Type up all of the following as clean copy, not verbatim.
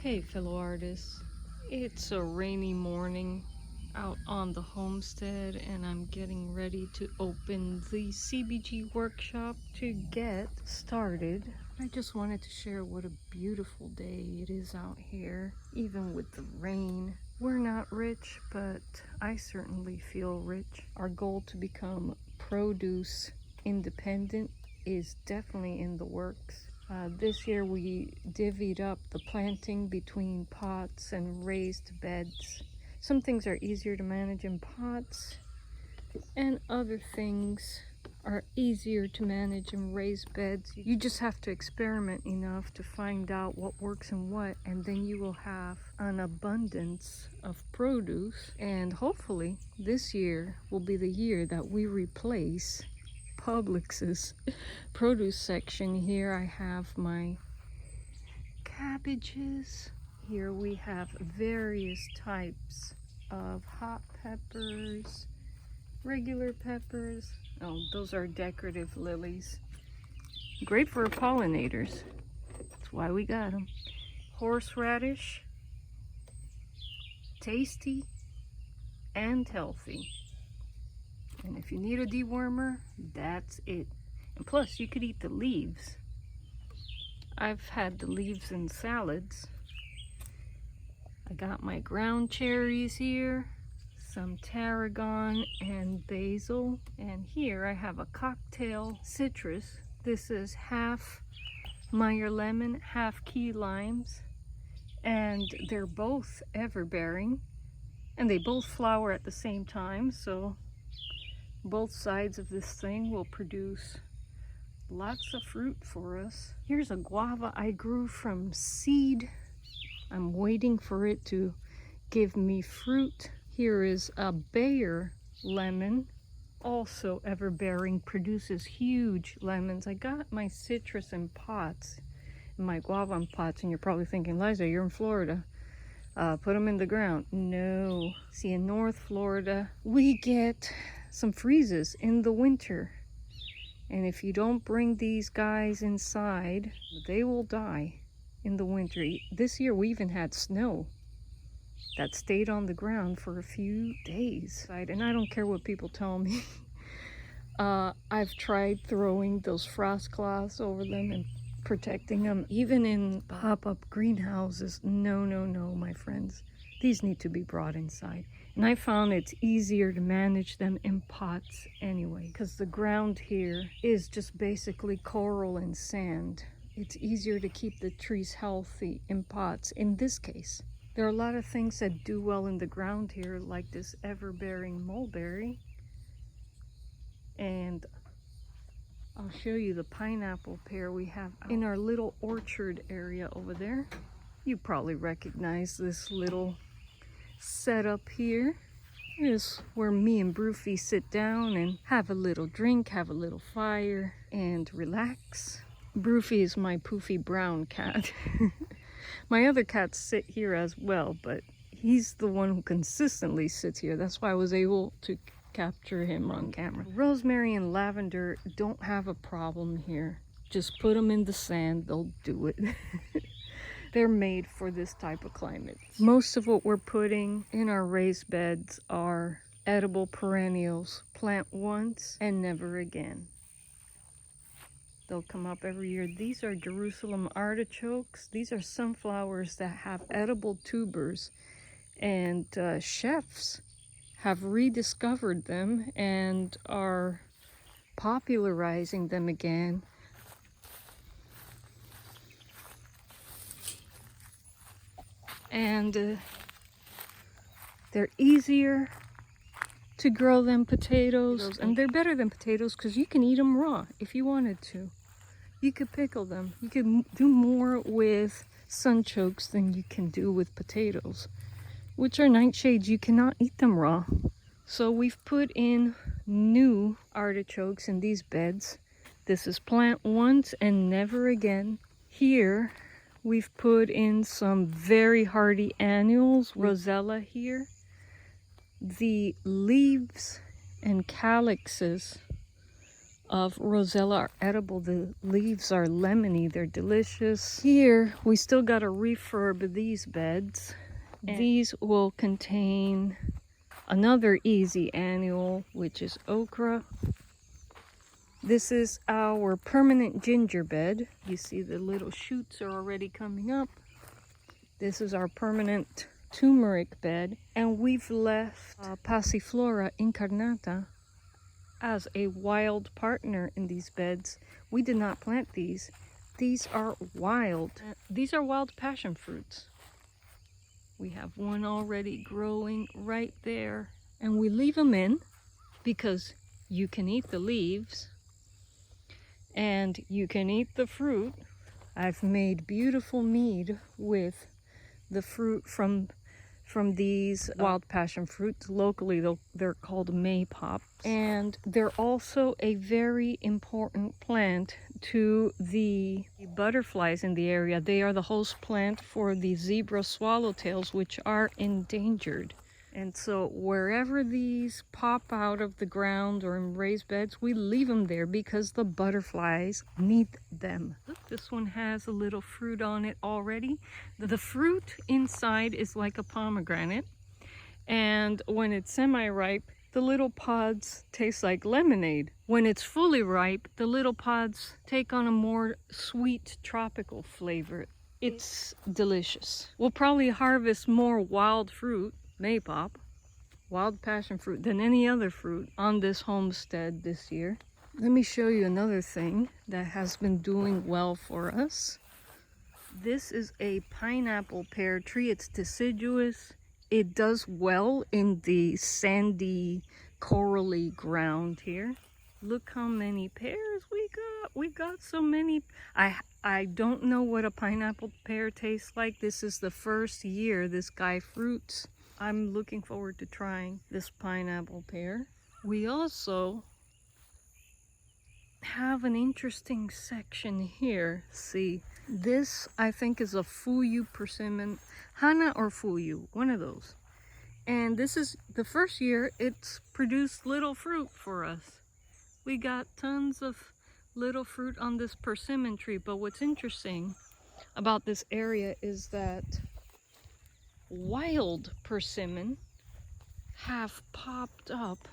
Hey fellow artists, it's a rainy morning out on the homestead and I'm getting ready to open the CBG workshop to get started. I just wanted to share what a beautiful day it is out here, even with the rain. We're not rich, but I certainly feel rich. Our goal to become produce independent is definitely in the works. This year we divvied up the planting between pots and raised beds. Some things are easier to manage in pots and other things are easier to manage in raised beds. You just have to experiment enough to find out what works and what, and then you will have an abundance of produce. And hopefully this year will be the year that we replace Publix's produce section. Here I have my cabbages. Here we have various types of hot peppers, regular peppers. Oh, those are decorative lilies. Great for pollinators. That's why we got them. Horseradish. Tasty and healthy. And if you need a dewormer, that's it. And plus, you could eat the leaves. I've had the leaves in salads. I got my ground cherries here, some tarragon and basil. And here I have a cocktail citrus. This is half Meyer lemon, half key limes. And they're both everbearing. And they both flower at the same time, so both sides of this thing will produce lots of fruit for us. Here's a guava I grew from seed. I'm waiting for it to give me fruit. Here is a Bayer lemon, also ever-bearing, produces huge lemons. I got my citrus in pots, my guava in pots, and you're probably thinking, Liza, you're in Florida. Put them in the ground. No. See, in North Florida, we get some freezes in the winter. And if you don't bring these guys inside, they will die in the winter. This year we even had snow that stayed on the ground for a few days. And I don't care what people tell me. I've tried throwing those frost cloths over them and protecting them, even in pop-up greenhouses. No, my friends. These need to be brought inside. And I found it's easier to manage them in pots anyway, because the ground here is just basically coral and sand. It's easier to keep the trees healthy in pots in this case. There are a lot of things that do well in the ground here, like this ever-bearing mulberry. And I'll show you the pineapple pear we have in our little orchard area over there. You probably recognize this little setup here. Here's where me and Broofy sit down and have a little drink, have a little fire, and relax. Broofy is my poofy brown cat. My other cats sit here as well, but he's the one who consistently sits here. That's why I was able to capture him on camera. Rosemary and lavender don't have a problem here. Just put them in the sand, they'll do it. They're made for this type of climate. Most of what we're putting in our raised beds are edible perennials. Plant once and never again. They'll come up every year. These are Jerusalem artichokes. These are sunflowers that have edible tubers, and chefs have rediscovered them and are popularizing them again. And they're easier to grow than potatoes, and they're better than potatoes because you can eat them raw if you wanted to. You could pickle them. You could do more with sunchokes than you can do with potatoes, which are nightshades. You cannot eat them raw. So we've put in new artichokes in these beds. This is plant once and never again. Here we've put in some very hardy annuals, rosella here. The leaves and calyxes of rosella are edible. The leaves are lemony. They're delicious. Here, we still got to refurb these beds. And these will contain another easy annual, which is okra. This is our permanent ginger bed. You see the little shoots are already coming up. This is our permanent turmeric bed. And we've left Passiflora incarnata as a wild partner in these beds. We did not plant these. These are wild. These are wild passion fruits. We have one already growing right there. And we leave them in because you can eat the leaves and you can eat the fruit. I've made beautiful mead with the fruit from these wild passion fruits. Locally, they're called maypops. And they're also a very important plant to the butterflies in the area. They are the host plant for the zebra swallowtails, which are endangered. And so wherever these pop out of the ground or in raised beds, we leave them there because the butterflies need them. Look, this one has a little fruit on it already. The fruit inside is like a pomegranate. And when it's semi-ripe, the little pods taste like lemonade. When it's fully ripe, the little pods take on a more sweet tropical flavor. It's delicious. We'll probably harvest more wild fruit, maypop, wild passion fruit, than any other fruit on this homestead this year. Let me show you another thing that has been doing well for us. This is a pineapple pear tree. It's deciduous. It does well in the sandy, corally ground here. Look how many pears we got. We got so many. I don't know what a pineapple pear tastes like. This is the first year this guy fruits. I'm looking forward to trying this pineapple pear. We also have an interesting section here. See, this I think is a Fuyu persimmon, Hana or Fuyu, one of those. And this is the first year it's produced little fruit for us. We got tons of little fruit on this persimmon tree, but what's interesting about this area is that wild persimmon have popped up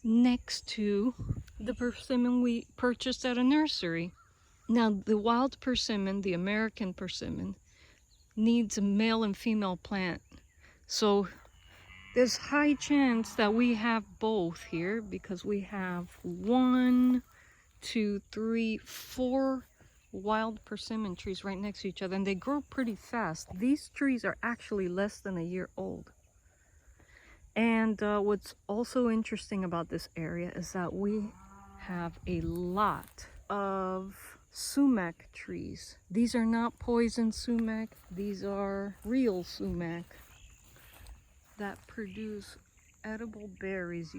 next to the persimmon we purchased at a nursery. Now, the wild persimmon, the American persimmon, needs a male and female plant. So there's high chance that we have both here because we have 1, 2, 3, 4 wild persimmon trees right next to each other, and they grow pretty fast. These trees are actually less than a year old. And what's also interesting about this area is that we have a lot of sumac trees. These are not poison sumac. These are real sumac that produce edible berries.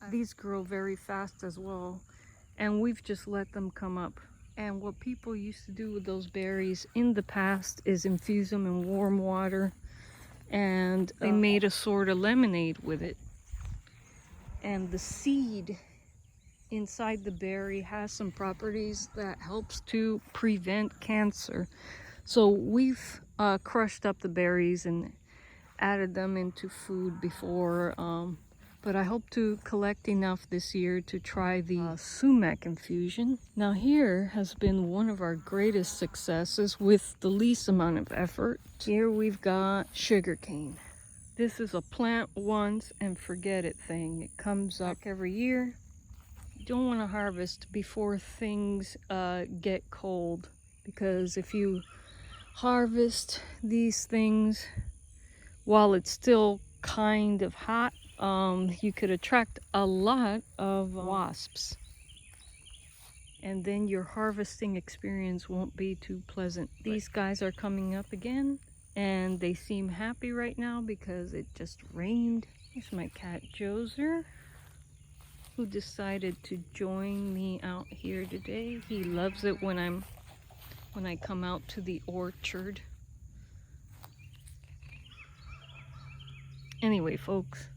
These grow very fast as well, and we've just let them come up. And what people used to do with those berries in the past is infuse them in warm water, and they made a sort of lemonade with it. And the seed inside the berry has some properties that helps to prevent cancer. So we've crushed up the berries and added them into food before, but I hope to collect enough this year to try the sumac infusion. Now here has been one of our greatest successes with the least amount of effort. Here we've got sugarcane. This is a plant once and forget it thing. It comes up every year. You don't want to harvest before things get cold, because if you harvest these things while it's still kind of hot, you could attract a lot of wasps, and then your harvesting experience won't be too pleasant. These guys are coming up again, and they seem happy right now because it just rained. Here's my cat Joser, who decided to join me out here today. He loves it when I come out to the orchard. Anyway, folks,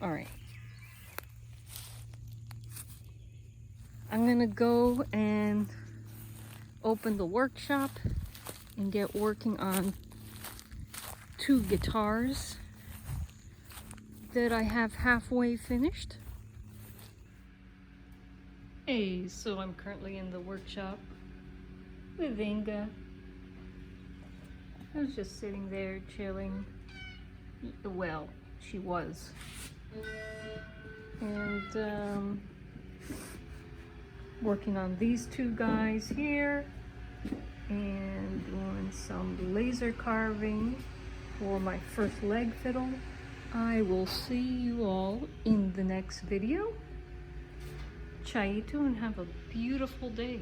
all right, I'm gonna go and open the workshop and get working on 2 guitars that I have halfway finished. Hey, so I'm currently in the workshop with Inga. I was just sitting there chilling. Well, she was. And working on these 2 guys here and doing some laser carving for my first leg fiddle. I will see you all in the next video. Chaito, and have a beautiful day.